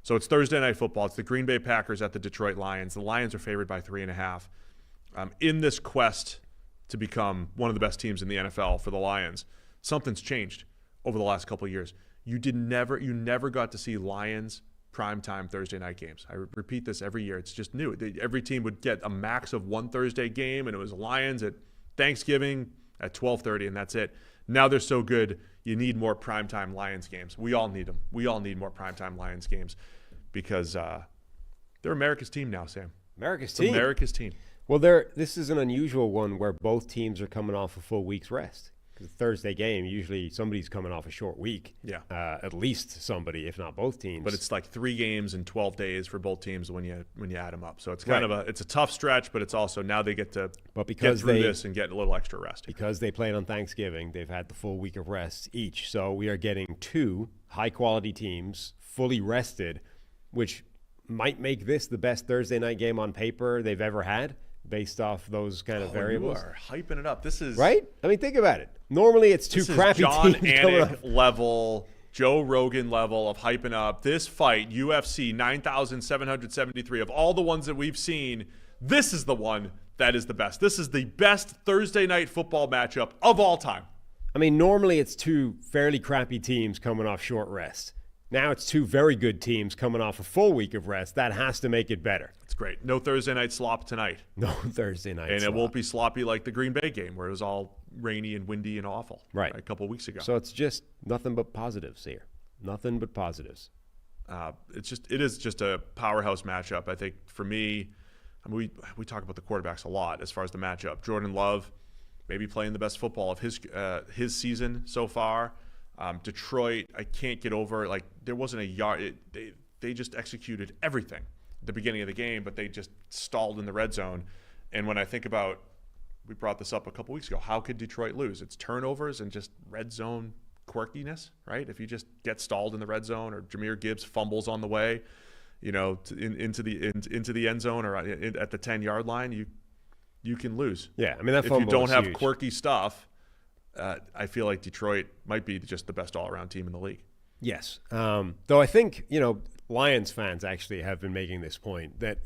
So it's Thursday Night Football. It's the Green Bay Packers at the Detroit Lions. The Lions are favored by 3.5. In this quest to become one of the best teams in the NFL for the Lions, something's changed over the last couple of years. You never got to see Lions primetime Thursday night games. I repeat this every year. It's just new. Every team would get a max of one Thursday game, and it was Lions at Thanksgiving at 12:30, and that's it. Now they're so good, you need more primetime Lions games. We all need them. We all need more primetime Lions games because they're America's team now, Sam. America's team. America's team. Well, this is an unusual one where both teams are coming off a full week's rest. Because Thursday game, usually somebody's coming off a short week. Yeah. At least somebody, if not both teams. But it's like 3 games in 12 days for both teams when you add them up. So it's kind of a tough stretch, but it's also now they get to get through this and get a little extra rest. Because they played on Thanksgiving, they've had the full week of rest each. So we are getting 2 high-quality teams fully rested, which might make this the best Thursday night game on paper they've ever had, based off those kind of variables. You are hyping it up. This is right. I mean, think about it. Normally, it's 2 crappy John teams coming Anik up. level, Joe Rogan level of hyping up this fight. UFC 9,773 of all the ones that we've seen. This is the one that is the best. This is the best Thursday night football matchup of all time. I mean, normally it's 2 fairly crappy teams coming off short rest. Now it's 2 very good teams coming off a full week of rest. That has to make it better. It's great. No Thursday night slop tonight. No Thursday night and slop. It won't be sloppy like the Green Bay game where it was all rainy and windy and awful right a couple of weeks ago. So it's just nothing but positives here. Nothing but positives. It is just a powerhouse matchup. I think for me, I mean, we talk about the quarterbacks a lot as far as the matchup. Jordan Love maybe playing the best football of his season so far. Detroit, I can't get over, like, there wasn't a yard. They just executed everything at the beginning of the game, but they just stalled in the red zone. And when I think about, we brought this up a couple weeks ago, how could Detroit lose? It's turnovers and just red zone quirkiness, right? If you just get stalled in the red zone or Jahmyr Gibbs fumbles on the way, into the end zone or at the 10-yard line, you can lose. Yeah, I mean, that fumble if you don't have huge. Quirky stuff. I feel like Detroit might be just the best all-around team in the league. Yes. Though I think, Lions fans actually have been making this point that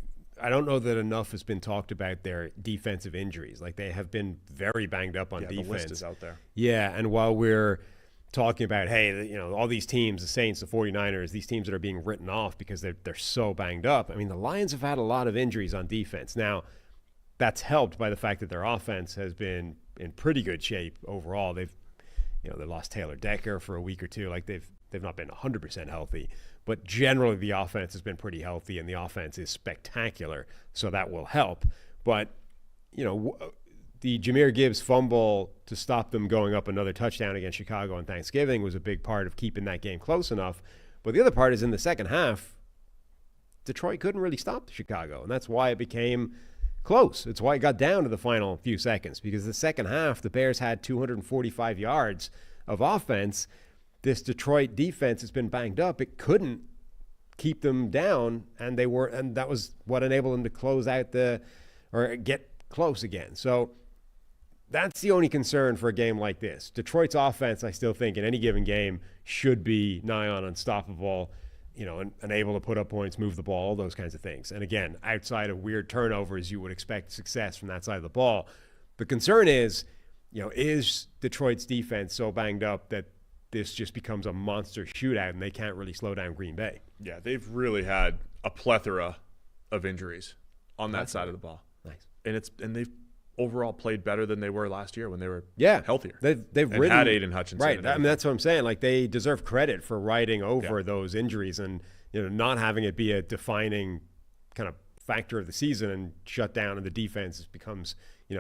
I don't know that enough has been talked about their defensive injuries. Like, they have been very banged up on defense. The list is out there. Yeah, and while we're talking about, hey, all these teams, the Saints, the 49ers, these teams that are being written off because they're so banged up. I mean, the Lions have had a lot of injuries on defense. Now, that's helped by the fact that their offense has been in pretty good shape overall. They lost Taylor Decker for a week or two. Like, they've not been 100% healthy, but generally the offense has been pretty healthy, and the offense is spectacular, so that will help. But the Jahmyr Gibbs fumble to stop them going up another touchdown against Chicago on Thanksgiving was a big part of keeping that game close enough. But the other part is in the second half, Detroit couldn't really stop Chicago, and that's why it became close. It's why it got down to the final few seconds, because the second half, the Bears had 245 yards of offense. This Detroit defense has been banged up. It couldn't keep them down, and that was what enabled them to close out or get close again. So that's the only concern for a game like this. Detroit's offense, I still think, in any given game should be nigh on unstoppable, and able to put up points, move the ball, all those kinds of things. And again, outside of weird turnovers, you would expect success from that side of the ball. The concern is Detroit's defense so banged up that this just becomes a monster shootout and they can't really slow down Green Bay? Yeah, they've really had a plethora of injuries on that side of the ball. Nice. And they've overall played better than they were last year when they were healthier. They've ridden, had Aiden Hutchinson. Right. I mean, that's what I'm saying. Like, they deserve credit for riding over those injuries and not having it be a defining kind of factor of the season and shut down, and the defense becomes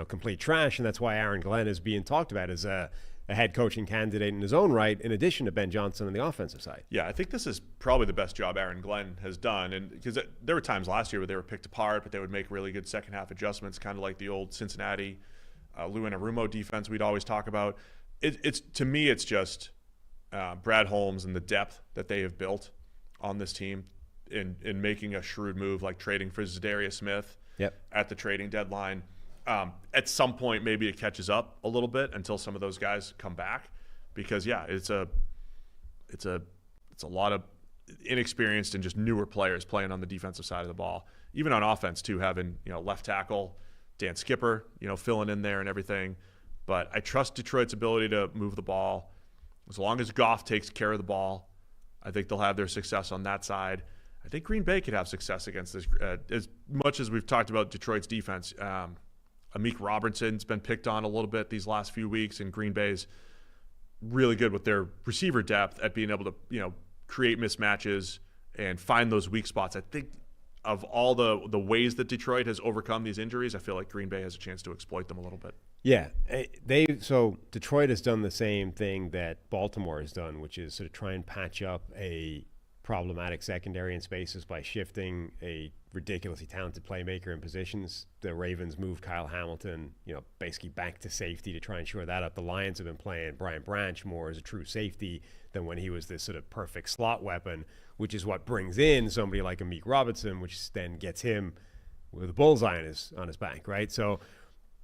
complete trash. And that's why Aaron Glenn is being talked about as a head coaching candidate in his own right, in addition to Ben Johnson on the offensive side. Yeah, I think this is probably the best job Aaron Glenn has done. And because there were times last year where they were picked apart, but they would make really good second half adjustments, kind of like the old Cincinnati Lou Anarumo defense we'd always talk about. To me, it's just Brad Holmes and the depth that they have built on this team in making a shrewd move like trading for Zadarius Smith at the trading deadline. At some point, maybe it catches up a little bit until some of those guys come back, because it's a lot of inexperienced and just newer players playing on the defensive side of the ball. Even on offense too, having left tackle Dan Skipper, filling in there and everything. But I trust Detroit's ability to move the ball. As long as Goff takes care of the ball, I think they'll have their success on that side. I think Green Bay could have success against this. As much as we've talked about Detroit's defense, Amik Robertson's been picked on a little bit these last few weeks, and Green Bay's really good with their receiver depth at being able to, create mismatches and find those weak spots. I think of all the ways that Detroit has overcome these injuries, I feel like Green Bay has a chance to exploit them a little bit. Yeah, so Detroit has done the same thing that Baltimore has done, which is sort of try and patch up a problematic secondary in spaces by shifting a ridiculously talented playmaker in positions. The Ravens moved Kyle Hamilton, basically back to safety to try and shore that up. The Lions have been playing Brian Branch more as a true safety than when he was this sort of perfect slot weapon, which is what brings in somebody like Amik Robertson, which then gets him with a bullseye on his back, right? So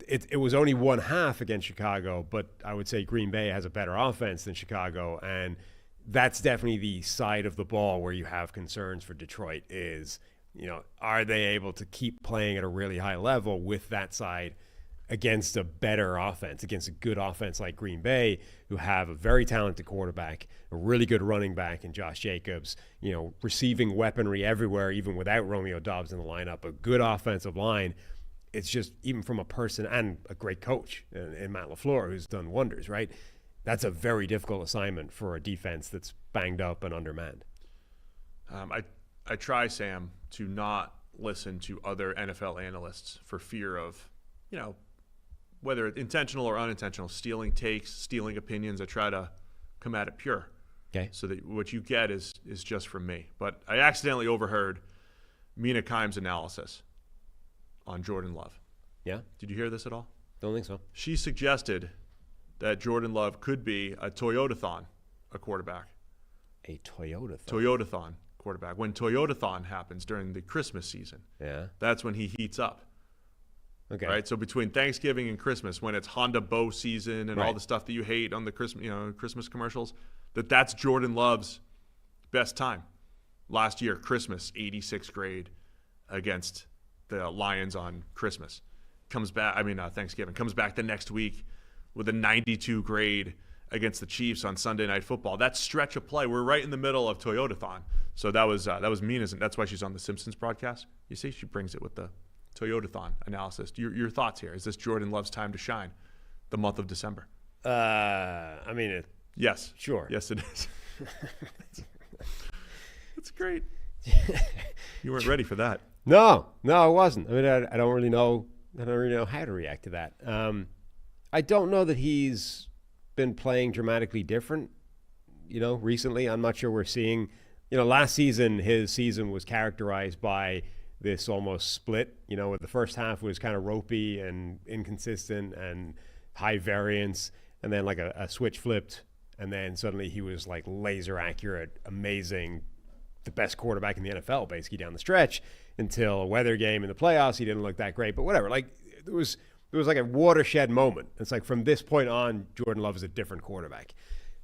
it was only one half against Chicago, but I would say Green Bay has a better offense than Chicago, and that's definitely the side of the ball where you have concerns for Detroit is, are they able to keep playing at a really high level with that side against a better offense, against a good offense like Green Bay, who have a very talented quarterback, a really good running back in Josh Jacobs, receiving weaponry everywhere, even without Romeo Doubs in the lineup, a good offensive line. It's just, even from a person and a great coach in Matt LaFleur, who's done wonders, right? That's a very difficult assignment for a defense that's banged up and undermanned. I try, Sam, to not listen to other NFL analysts for fear of, whether intentional or unintentional, stealing takes, stealing opinions. I try to come at it pure. Okay. So that what you get is just from me. But I accidentally overheard Mina Kimes' analysis on Jordan Love. Yeah? Did you hear this at all? Don't think so. She suggested that Jordan Love could be a Toyotathon, a quarterback. A Toyotathon? Toyotathon quarterback. When Toyotathon happens during the Christmas season, that's when he heats up. Okay. Right? So between Thanksgiving and Christmas, when it's Honda Bow season and all the stuff that you hate on the Christmas commercials, that's Jordan Love's best time. Last year, Christmas, 86th grade against the Lions on Christmas. Thanksgiving. Comes back the next week with a 92 grade against the Chiefs on Sunday Night Football. That stretch of play, we're right in the middle of Toyotathon. So that was Mina's, and that's why she's on the Simpsons broadcast. You see, she brings it with the Toyotathon analysis. Your thoughts here? Is this Jordan Love's time to shine, the month of December? Yes. Sure. Yes, it is. It's great. You weren't ready for that. No, I wasn't. I don't really know how to react to that. I don't know that he's been playing dramatically different, recently. I'm not sure we're seeing, last season, his season was characterized by this almost split, where the first half was kind of ropey and inconsistent and high variance, and then like a switch flipped, and then suddenly he was like laser accurate, amazing, the best quarterback in the NFL basically down the stretch, until a weather game in the playoffs. He didn't look that great, but whatever. Like it was like a watershed moment. It's like from this point on, Jordan Love is a different quarterback.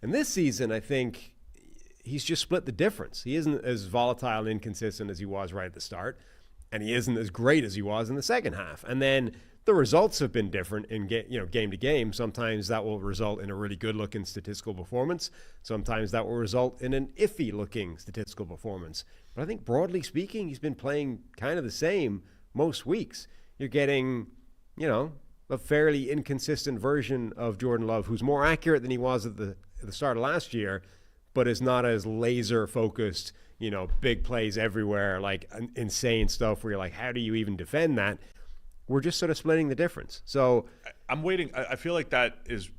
And this season, I think he's just split the difference. He isn't as volatile and inconsistent as he was right at the start, and he isn't as great as he was in the second half. And then the results have been different in game to game. Sometimes that will result in a really good-looking statistical performance. Sometimes that will result in an iffy-looking statistical performance. But I think broadly speaking, he's been playing kind of the same most weeks. You're getting, a fairly inconsistent version of Jordan Love, who's more accurate than he was at the start of last year, but is not as laser-focused, big plays everywhere, like insane stuff where you're like, how do you even defend that? We're just sort of splitting the difference. So I'm waiting. I feel like that is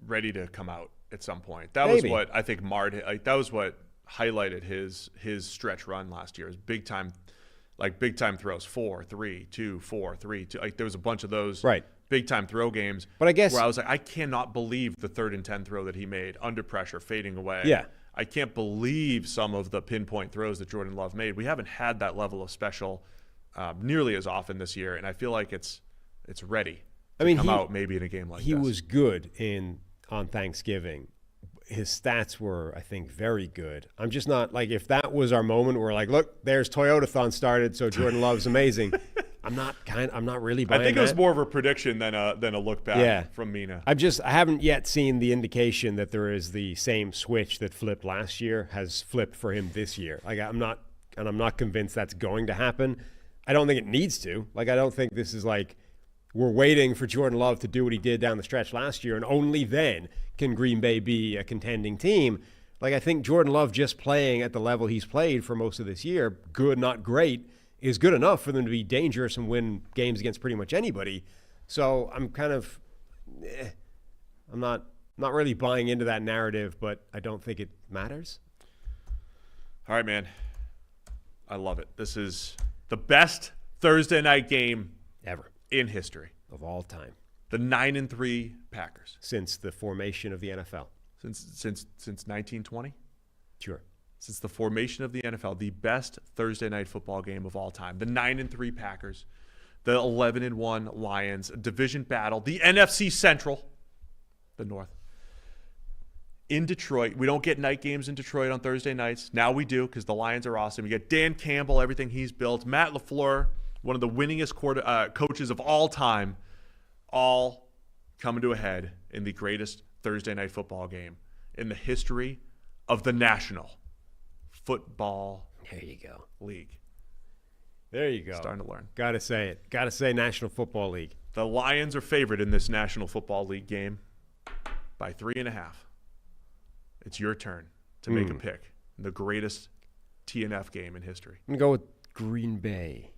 ready to come out at some point. That maybe. Was what I think marred. Like that was what highlighted his stretch run last year. His big time throws, 4, 3, 2, 4, 3, 2. Like there was a bunch of those big time throw games. But I guess where I was like, I cannot believe the 3rd and 10 throw that he made under pressure, fading away. Yeah. I can't believe some of the pinpoint throws that Jordan Love made. We haven't had that level of special nearly as often this year, and I feel like it's ready to come out maybe in a game like this. He was good on Thanksgiving. his stats were, I think, very good. I'm just not like, if that was our moment where like, look, there's Toyotathon started, so Jordan Love's amazing. I'm not really buying I think that. it was more of a prediction than a look back from Mina. I haven't yet seen the indication that there is the same switch that flipped last year has flipped for him this year. Like I'm not convinced that's going to happen. I don't think it needs to. Like I don't think this is like we're waiting for Jordan Love to do what he did down the stretch last year, and only then can Green Bay be a contending team. Like I think Jordan Love just playing at the level he's played for most of this year, good, not great, is good enough for them to be dangerous and win games against pretty much anybody. So I'm kind of, I'm not really buying into that narrative, but I don't think it matters. All right, man. I love it. This is the best Thursday night game Ever. in history. Of all time. The 9-3 Packers. Since the formation of the NFL. Since 1920? Sure. Since the formation of the NFL, the best Thursday night football game of all time. The 9-3 Packers, the 11-1 Lions, a division battle, the NFC Central, the North. In Detroit, we don't get night games in Detroit on Thursday nights. Now we do because the Lions are awesome. You get Dan Campbell, everything he's built. Matt LaFleur, one of the winningest coaches of all time, all coming to a head in the greatest Thursday night football game in the history of the National Football There you go. League. There you go. Starting to learn. Got to say it. Got to say National Football League. The Lions are favored in this National Football League game by 3.5. It's your turn to make a pick in the greatest TNF game in history. I'm going to go with Green Bay.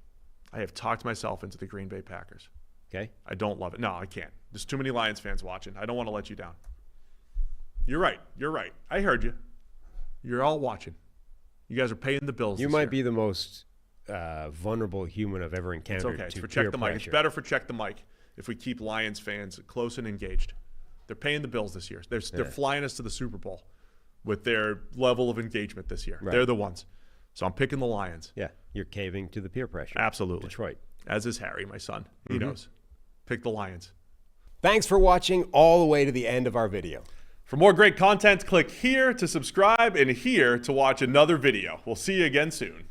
I have talked myself into the Green Bay Packers. Okay. I don't love it. No, I can't. There's too many Lions fans watching. I don't want to let you down. You're right. You're right. I heard you. You're all watching. You guys are paying the bills. You this might year. be the most vulnerable human I've ever encountered. It's okay. It's to for Check peer the Mic. pressure. It's better for Check the Mic if we keep Lions fans close and engaged. They're paying the bills this year. They're flying us to the Super Bowl with their level of engagement this year. Right. They're the ones. So I'm picking the Lions. Yeah, you're caving to the peer pressure. Absolutely. Detroit. As is Harry, my son. He knows. Pick the Lions. Thanks for watching all the way to the end of our video. For more great content, click here to subscribe and here to watch another video. We'll see you again soon.